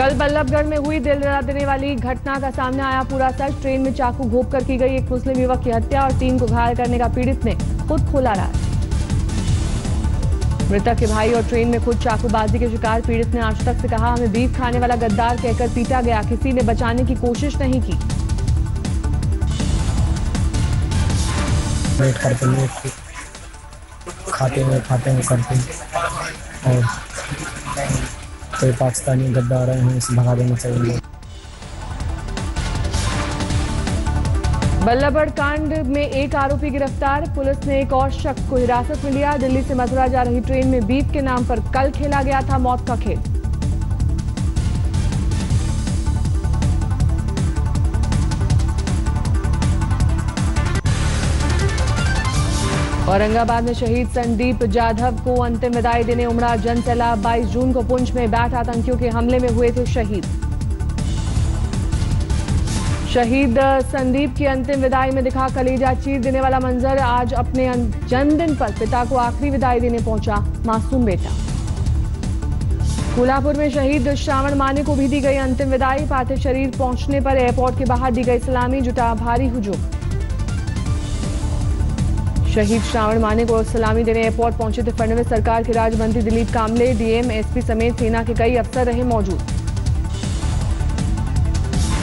कल बल्लभगढ़ में हुई दिल दहला देने वाली घटना का सामने आया पूरा सच। ट्रेन में चाकू घोंप कर की गई एक मुस्लिम युवक की हत्या और 3 को घायल करने का पीड़ित ने खुद खोला राज। मृतक के भाई और ट्रेन में खुद चाकूबाजी के शिकार पीड़ित ने आज तक से कहा, हमें बीफ खाने वाला गद्दार कहकर पीटा गया, किसी ने बचाने की कोशिश नहीं की। खाते हैं करते और कोई पाकिस्तानी गद्दार आए हैं, इसे भगा देना चाहिए। बल्लभगढ़ कांड में एक आरोपी गिरफ्तार, पुलिस ने एक और शख्स को हिरासत में लिया। दिल्ली से मथुरा जा रही ट्रेन में बीफ के नाम पर कल खेला गया था मौत का खेल। औरंगाबाद में शहीद संदीप जाधव को अंतिम विदाई देने उमड़ा जन सैलाब। 22 जून को पुंछ में बैठ आतंकियों के हमले में हुए थे शहीद। शहीद संदीप की अंतिम विदाई में दिखा कलेजा चीर देने वाला मंजर। आज अपने जन्मदिन पर पिता को आखिरी विदाई देने पहुंचा मासूम बेटा। कोल्हापुर में शहीद श्रावण माने को भी दी गई अंतिम विदाई। पार्थिव शरीर पहुंचने पर एयरपोर्ट के बाहर दी गई सलामी, जुटा भारी हुजूम। शहीद श्रावण माने को सलामी देने एयरपोर्ट पहुंचे थे फडणवीस सरकार के राज्य मंत्री दिलीप कामले। डीएम, एसपी समेत सेना के कई अफसर रहे मौजूद।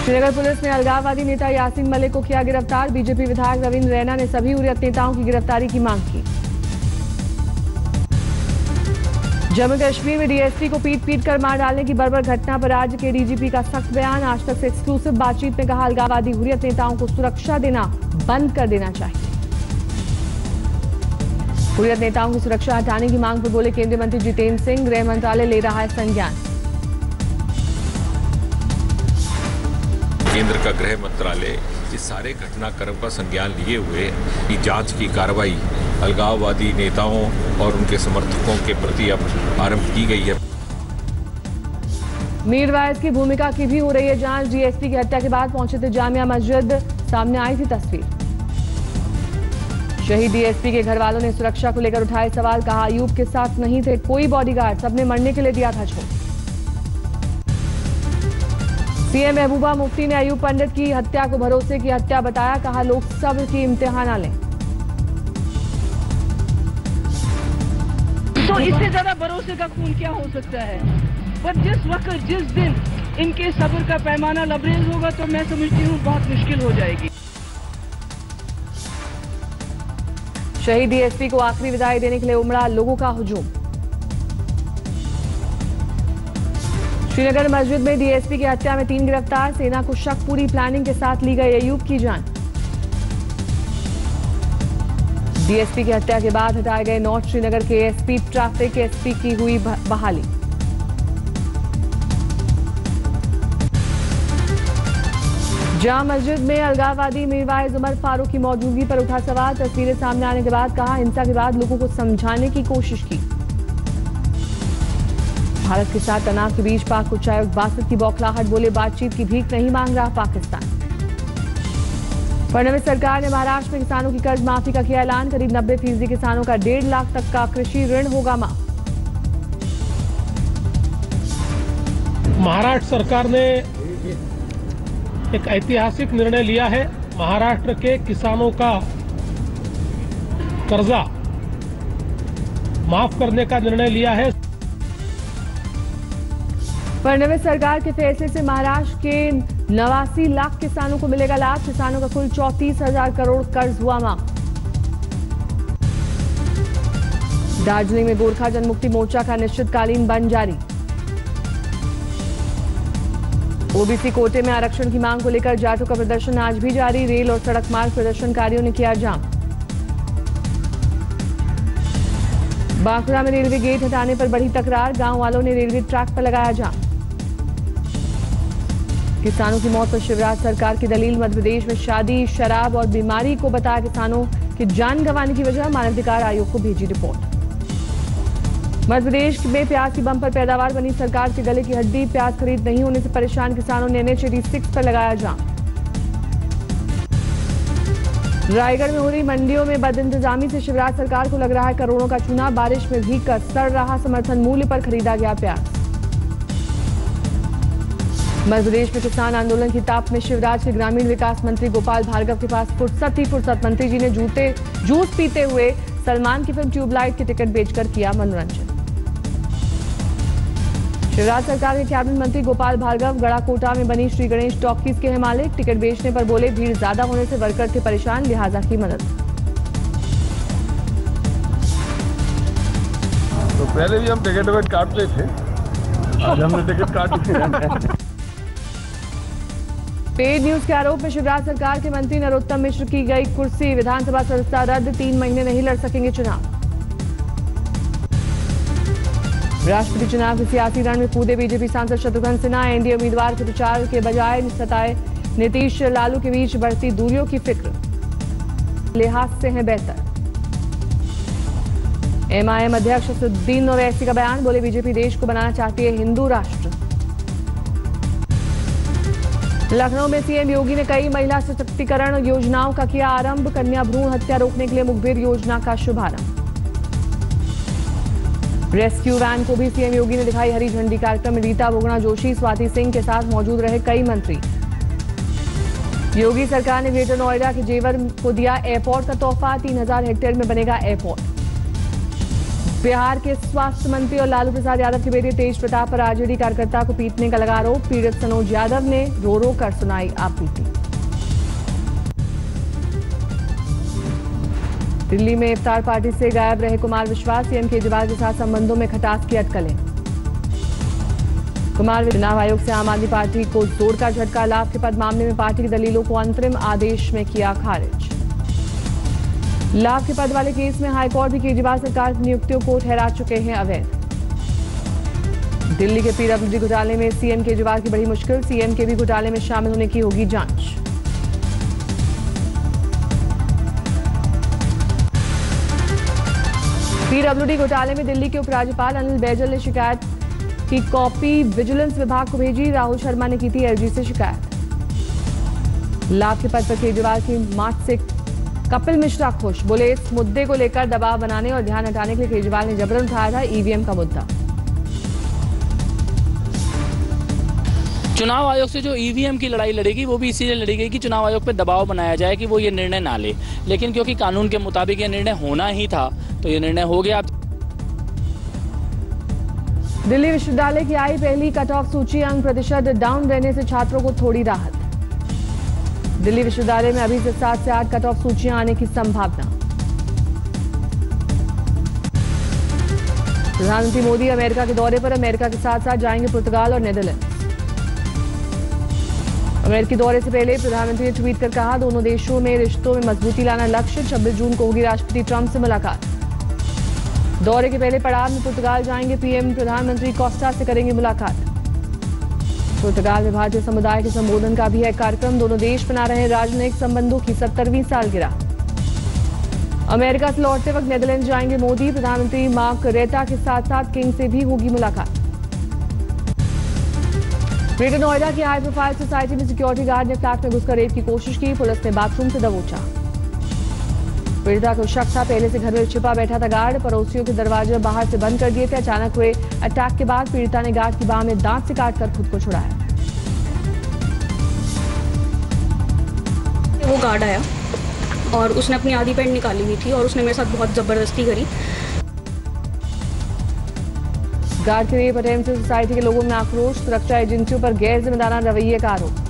श्रीनगर पुलिस ने अलगाववादी नेता यासीन मलिक को किया गिरफ्तार। बीजेपी विधायक रविंद्र रैना ने सभी हुर्रियत नेताओं की गिरफ्तारी की मांग की। जम्मू कश्मीर में डीएसपी को पीट कर मार डालने की बर्बर घटना पर राज्य के डीजीपी का सख्त बयान। आज तक से एक्सक्लूसिव बातचीत में कहा, अलगाववादी हुर्रियत नेताओं को सुरक्षा देना बंद कर देना चाहिए। हुर्रियत नेताओं की सुरक्षा हटाने की मांग पर बोले केंद्रीय मंत्री जितेंद्र सिंह, गृह मंत्रालय ले रहा है संज्ञान। केंद्र का गृह मंत्रालय इस सारे घटनाक्रम का संज्ञान लिए हुए की जांच की कार्रवाई अलगाववादी नेताओं और उनके समर्थकों के प्रति अब आरंभ की गई है। मीरवाइज की भूमिका की भी हो रही है जांच। डीएसपी की हत्या के बाद पहुंचे थे जामिया मस्जिद, सामने आई थी तस्वीर। शहीद डीएसपी के घर वालों ने सुरक्षा को लेकर उठाए सवाल, कहा अयूब के साथ नहीं थे कोई बॉडीगार्ड, सबने मरने के लिए दिया था छोड़। सीएम महबूबा मुफ्ती ने अयूब पंडित की हत्या को भरोसे की हत्या बताया, कहा लोग सब्र की इम्तिहान लें। तो इससे ज्यादा भरोसे का खून क्या हो सकता है। पर जिस वक्त जिस दिन इनके सब्र का पैमाना लबरेज होगा तो मैं समझती हूँ बहुत मुश्किल हो जाएगी। शहीद डीएसपी को आखिरी विदाई देने के लिए उमड़ा लोगों का हुजूम। श्रीनगर मस्जिद में डीएसपी की हत्या में 3 गिरफ्तार, सेना को शक, पूरी प्लानिंग के साथ ली गई अयूब की जान। डीएसपी की हत्या के बाद हटाए गए नॉर्थ श्रीनगर के एसपी, ट्रैफिक एसपी की हुई बहाली। जाम मस्जिद में अलगाववादी मीरवाइज उमर फारूक की मौजूदगी पर उठा सवाल। तस्वीरें सामने आने के बाद कहा, हिंसा के बाद लोगों को समझाने की कोशिश की। भारत के साथ तनाव के बीच पाक उच्चायुक्त बासत की बौखलाहट, बोले बातचीत की भीख नहीं मांग रहा पाकिस्तान। फडणवीस सरकार ने महाराष्ट्र में किसानों की कर्ज माफी का किया ऐलान। करीब 90% किसानों का 1.5 लाख तक का कृषि ऋण होगा माफ। महाराष्ट्र सरकार ने एक ऐतिहासिक निर्णय लिया है। महाराष्ट्र के किसानों का कर्जा माफ करने का निर्णय लिया है। फडणवीस सरकार के फैसले से महाराष्ट्र के 89 लाख किसानों को मिलेगा लाभ। किसानों का कुल 34,000 करोड़ कर्ज हुआ माफ। दार्जिलिंग में गोरखा जनमुक्ति मोर्चा का अनिश्चितकालीन बंद जारी। ओबीसी कोटे में आरक्षण की मांग को लेकर जाटों का प्रदर्शन आज भी जारी। रेल और सड़क मार्ग प्रदर्शनकारियों ने किया जाम। बांकुड़ा में रेलवे गेट हटाने पर बढ़ी तकरार, गांव वालों ने रेलवे ट्रैक पर लगाया जाम। किसानों की मौत पर शिवराज सरकार की दलील, मध्य प्रदेश में शादी, शराब और बीमारी को बताया किसानों की जान गंवाने की वजह। मानवाधिकार आयोग को भेजी रिपोर्ट। मध्य प्रदेश में प्याज की बम्पर पैदावार बनी सरकार के गले की हड्डी। प्याज खरीद नहीं होने से परेशान किसानों ने NH 86 पर लगाया जाम। रायगढ़ में हो रही मंडियों में बदइंतजामी से शिवराज सरकार को लग रहा है करोड़ों का चूना। बारिश में भीगकर सड़ रहा समर्थन मूल्य पर खरीदा गया प्याज। मध्य प्रदेश में किसान आंदोलन की ताप में शिवराज के ग्रामीण विकास मंत्री गोपाल भार्गव के पास फुर्सत ही फुर्सत। मंत्री जी ने जूस पीते हुए सलमान की फिल्म ट्यूबलाइट के टिकट बेचकर किया मनोरंजन। शिवराज सरकार के कैबिनेट मंत्री गोपाल भार्गव गड़ाकोटा में बनी श्री गणेश टॉकीज के हैं मालिक। टिकट बेचने पर बोले भीड़ ज्यादा होने से वर्कर थे परेशान, लिहाजा की मदद। तो पहले भी हम टिकट काटते थे, आज हमने टिकट काट लिया। पेड न्यूज के आरोप में शिवराज सरकार के मंत्री नरोत्तम मिश्र की गई कुर्सी। विधानसभा सदस्यता रद्द, 3 महीने नहीं लड़ सकेंगे चुनाव। राष्ट्रपति चुनाव के सियासी रण में कूदे बीजेपी सांसद शत्रुघ्न सिन्हा। एनडीए उम्मीदवार के प्रचार के बजाय सताए नीतीश लालू के बीच बढ़ती दूरियों की फिक्र, लिहाज से हैं बेहतर। एमआईएम अध्यक्ष असदुद्दीन ओवैसी का बयान, बोले बीजेपी देश को बनाना चाहती है हिंदू राष्ट्र। लखनऊ में सीएम योगी ने कई महिला सशक्तिकरण योजनाओं का किया आरंभ। कन्या भ्रूण हत्या रोकने के लिए मुखबिर योजना का शुभारंभ। रेस्क्यू वैन को भी सीएम योगी ने दिखाई हरी झंडी। कार्यक्रम में रीता बोगड़ा जोशी, स्वाति सिंह के साथ मौजूद रहे कई मंत्री। योगी सरकार ने ग्रेटर नोएडा के जेवर को दिया एयरपोर्ट का तोहफा। 3000 हेक्टेयर में बनेगा एयरपोर्ट। बिहार के स्वास्थ्य मंत्री और लालू प्रसाद यादव के बेटे तेज प्रताप पर आरजेडी कार्यकर्ता को पीटने का लगा आरोप। पीड़ित सनोज यादव ने रो रो कर सुनाई आपबीती। दिल्ली में इफ्तार पार्टी से गायब रहे कुमार विश्वास। सीएम केजरीवाल के साथ संबंधों में खटास की अटकलें। कुमार चुनाव आयोग से आम आदमी पार्टी को जोर का झटका। लाभ के पद मामले में पार्टी की दलीलों को अंतरिम आदेश में किया खारिज। लाभ के पद वाले केस में हाईकोर्ट भी केजरीवाल सरकार की नियुक्तियों को ठहरा चुके हैं अवैध। दिल्ली के पीडब्ल्यूडी घोटाले में सीएम केजरीवाल की बड़ी मुश्किल। सीएम के भी घोटाले में शामिल होने की होगी जांच। पीडब्ल्यूडी घोटाले में दिल्ली के उपराज्यपाल अनिल बैजल ने शिकायत की कॉपी विजिलेंस विभाग को भेजी। राहुल शर्मा ने की थी एलजी से शिकायत। लाभ के पद पर केजरीवाल की मार्च से कपिल मिश्रा खुश, बोले इस मुद्दे को लेकर दबाव बनाने और ध्यान हटाने के लिए केजरीवाल ने जबरन उठाया था ईवीएम का मुद्दा। चुनाव आयोग से जो ईवीएम की लड़ाई लड़ेगी वो भी इसीलिए लड़ी गई कि चुनाव आयोग पर दबाव बनाया जाए कि वो ये निर्णय ना ले, लेकिन क्योंकि कानून के मुताबिक ये निर्णय होना ही था तो ये निर्णय हो गया। दिल्ली विश्वविद्यालय की आई पहली कट ऑफ सूची। अंक प्रतिशत डाउन रहने से छात्रों को थोड़ी राहत। दिल्ली विश्वविद्यालय में अभी से 7 से 8 कट ऑफ सूचियां आने की संभावना। प्रधानमंत्री मोदी अमेरिका के दौरे पर। अमेरिका के साथ साथ जाएंगे पुर्तगाल और नेदरलैंड। अमेरिकी दौरे से पहले प्रधानमंत्री ने ट्वीट कर कहा, दोनों देशों में रिश्तों में मजबूती लाना लक्ष्य। 26 जून को होगी राष्ट्रपति ट्रंप से मुलाकात। दौरे के पहले पड़ाव में पुर्तगाल जाएंगे पीएम। प्रधानमंत्री कोस्टा से करेंगे मुलाकात। पुर्तगाल में भारतीय समुदाय के संबोधन का भी है कार्यक्रम। दोनों देश बना रहे राजनयिक संबंधों की 70वीं सालगिरह। अमेरिका से लौटते वक्त नेदरलैंड जाएंगे मोदी। प्रधानमंत्री मार्क रेटा के साथ साथ किंग से भी होगी मुलाकात। ग्रेटर नोएडा की हाई प्रोफाइल सोसाइटी में सिक्योरिटी गार्ड ने फ्लैट में घुसकर रेप की कोशिश की। पुलिस ने बाथरूम से दबोचा। पीड़िता को शक था, पहले से घर में छिपा बैठा था गार्ड। पड़ोसियों के दरवाजे बाहर से बंद कर दिए थे। अचानक हुए अटैक के बाद पीड़िता ने गार्ड की बाह में दांत से काटकर खुद को छुड़ाया। वो गार्ड आया और उसने अपनी आधी पैंट निकाली हुई थी और उसने मेरे साथ बहुत जबरदस्ती करी। गार्ड के रेप अटेम्प्ट से सोसाइटी के लोगों में आक्रोश। सुरक्षा एजेंसियों पर गैर जिम्मेदाराना रवैये का आरोप।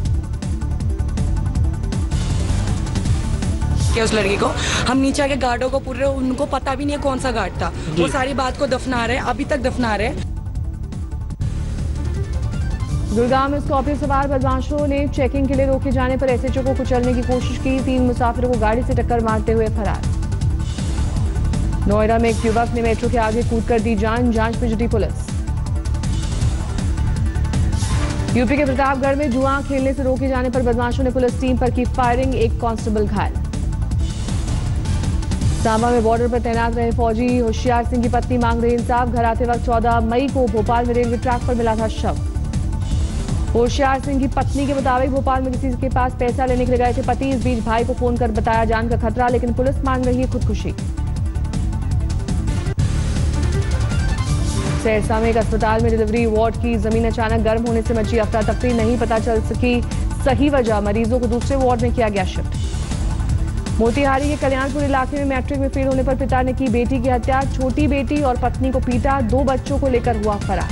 उस लड़की को हम नीचे आके गार्डों को पूरे, उनको पता भी नहीं है कौन सा गार्ड था। वो सारी बात को दफना रहे, अभी तक दफना रहे। गुड़गांव में स्कॉर्पियो सवार बदमाशों ने चेकिंग के लिए रोके जाने पर एसएचओ को कुचलने की कोशिश की। 3 मुसाफिरों को गाड़ी से टक्कर मारते हुए फरार। नोएडा में एक युवक ने मेट्रो के आगे कूदकर दी जान। जांच में जुटी पुलिस। यूपी के प्रतापगढ़ में जुआ खेलने से रोके जाने पर बदमाशों ने पुलिस टीम पर की फायरिंग। एक कांस्टेबल घायल। सांबा में बॉर्डर पर तैनात रहे फौजी होशियार सिंह की पत्नी मांग रही इंसाफ। घर आते वक्त 14 मई को भोपाल में रेलवे ट्रैक पर मिला था शव। होशियार सिंह की पत्नी के मुताबिक भोपाल में किसी के पास पैसा लेने के लिए गए थे पति। इस बीच भाई को फोन कर बताया जान का खतरा, लेकिन पुलिस मांग रही है खुदकुशी। सहरसा में एक अस्पताल में डिलीवरी वार्ड की जमीन अचानक गर्म होने से मची अफरा तफरी, नहीं पता चल सकी सही वजह, मरीजों को दूसरे वार्ड में किया गया शिफ्ट। मोतिहारी के कल्याणपुर इलाके में मैट्रिक में फेल होने पर पिता ने की बेटी की हत्या, छोटी बेटी और पत्नी को पीटा, 2 बच्चों को लेकर हुआ फरार।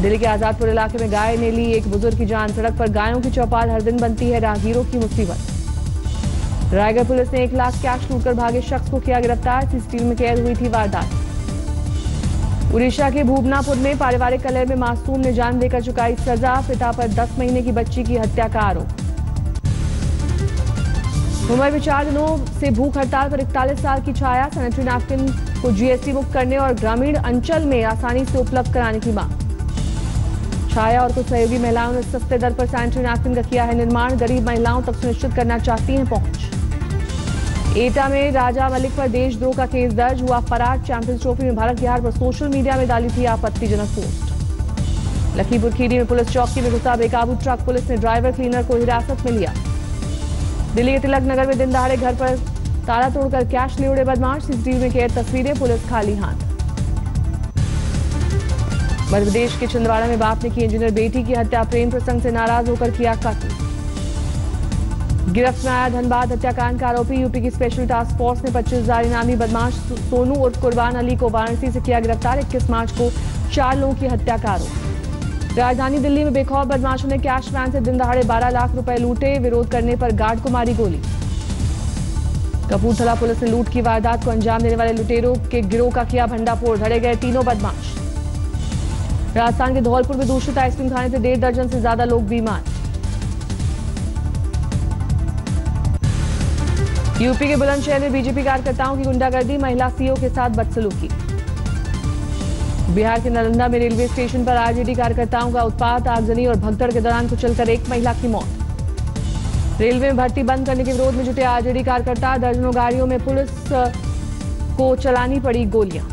दिल्ली के आजादपुर इलाके में गाय ने ली एक बुजुर्ग की जान, सड़क पर गायों की चौपाल हर दिन बनती है राहगीरों की मुसीबत। रायगढ़ पुलिस ने 1 लाख कैश लूटकर भागे शख्स को किया गिरफ्तार, सीसीटीवी में कैद हुई थी वारदात। उड़ीसा के भूबनापुर में पारिवारिक कलह में मासूम ने जान देकर चुकाई सजा, पिता पर 10 महीने की बच्ची की हत्या का आरोप। मुंबई में 4 दिनों से भूख हड़ताल पर 41 साल की छाया, सैनिटरी नैपकिन को जीएसटी मुक्त करने और ग्रामीण अंचल में आसानी से उपलब्ध कराने की मांग। छाया और कुछ सहयोगी महिलाओं ने सस्ते दर पर सैनिटरी नैपकिन का किया है निर्माण, गरीब महिलाओं तक सुनिश्चित करना चाहती हैं पहुंच। एटा में राजा मलिक पर देशद्रोह का केस दर्ज, हुआ फरार, चैंपियंस ट्रॉफी में भारत बिहार पर सोशल मीडिया में डाली थी आपत्तिजनक पोस्ट। लखीमपुर खीरी में पुलिस चौकी में घुसा बेकाबू ट्रक, पुलिस ने ड्राइवर क्लीनर को हिरासत में लिया। दिल्ली के तिलक नगर में दिन दहाड़े घर पर ताला तोड़कर कैश ले उड़े बदमाश, सीसीटीवी में कैद तस्वीरें, पुलिस खाली हाथ। मध्य प्रदेश के छिंदवाड़ा में बाप ने की इंजीनियर बेटी की हत्या, प्रेम प्रसंग से नाराज होकर किया कत्ल। गिरफ्त में आया धनबाद हत्याकांड का आरोपी, यूपी की स्पेशल टास्क फोर्स ने 25,000 इनामी बदमाश सोनू उर्फ कुर्बान अली को वाराणसी से किया गिरफ्तार, 21 मार्च को 4 लोगों की हत्या का आरोप। राजधानी दिल्ली में बेखौफ बदमाशों ने कैश वैन से दिन दहाड़े 12 लाख रुपए लूटे, विरोध करने पर गार्ड को मारी गोली। कपूरथला पुलिस ने लूट की वारदात को अंजाम देने वाले लुटेरों के गिरोह का किया भंडाफोड़, धरे गए 3 बदमाश। राजस्थान के धौलपुर में दूषित आइसक्रीम खाने से 1.5 दर्जन से ज्यादा लोग बीमार। यूपी के बुलंदशहर में बीजेपी कार्यकर्ताओं की गुंडागर्दी, महिला सीओ के साथ बदसलूकी। बिहार के नालंदा में रेलवे स्टेशन पर आरजेडी कार्यकर्ताओं का उत्पात, आगजनी और भगदड़ के दौरान कुचलकर 1 महिला की मौत। रेलवे में भर्ती बंद करने के विरोध में जुटे आरजेडी कार्यकर्ता, दर्जनों गाड़ियों में पुलिस को चलानी पड़ी गोलियां।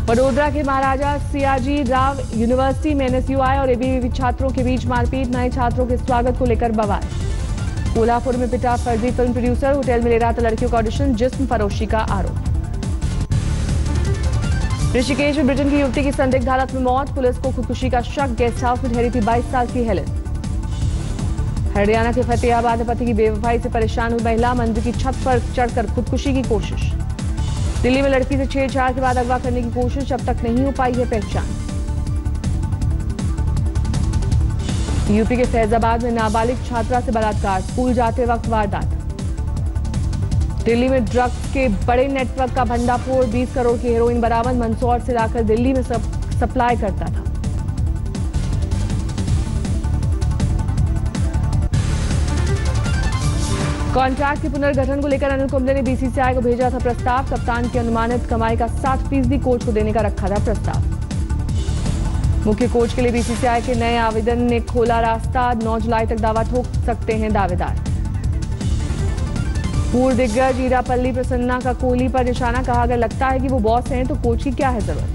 वडोदरा के महाराजा सियाजी राव यूनिवर्सिटी में एनएसयूआई और एबीवीपी छात्रों के बीच मारपीट, नए छात्रों के स्वागत को लेकर बवाल। कोल्हापुर में पिता फर्जी फिल्म प्रोड्यूसर, होटल में ले रहा था लड़कियों का ऑडिशन, जिस्म फरोशी का आरोप। ऋषिकेश में ब्रिटेन की युवती की संदिग्ध हालत में मौत, पुलिस को खुदकुशी का शक, गेस्ट हाउस में ठहरी थी 22 साल की हेलेन। हरियाणा के फतेहाबाद में पति की बेवफाई से परेशान हुई महिला, मंदिर की छत पर चढ़कर खुदकुशी की कोशिश। दिल्ली में लड़की से छेड़छाड़ के बाद अगवा करने की कोशिश, अब तक नहीं हो पाई है पहचान। यूपी के फैजाबाद में नाबालिग छात्रा से बलात्कार, स्कूल जाते वक्त वारदात। दिल्ली में ड्रग्स के बड़े नेटवर्क का भंडाफोड़, 20 करोड़ की हेरोइन बरामद, मंदसौर से लाकर दिल्ली में सप्लाई करता था। कॉन्ट्रैक्ट के पुनर्गठन को लेकर अनिल कुंबले ने बीसीसीआई को भेजा था प्रस्ताव, कप्तान की अनुमानित कमाई का 60% कोच को देने का रखा था प्रस्ताव। मुख्य कोच के लिए बीसीसीआई के नए आवेदन ने खोला रास्ता, 9 जुलाई तक दावा ठोक सकते हैं दावेदार। पूर्व दिग्गज ईरापल्ली प्रसन्ना का कोहली पर निशाना, कहा अगर लगता है कि वो बॉस हैं तो कोच की क्या है जरूरत।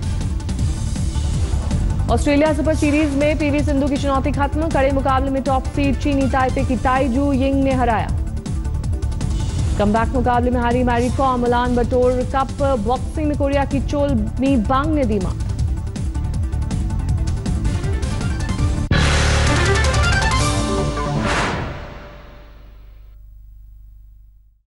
ऑस्ट्रेलिया सुपर सीरीज में पीवी सिंधु की चुनौती खत्म, कड़े मुकाबले में टॉप सीड चीनी ताइपे की ताइजू यिंग ने हराया। कमबैक मुकाबले में हारी Mary Kom, Ulaanbaatar cup boxing में कोरिया की चोल मी बांग ने दी मात।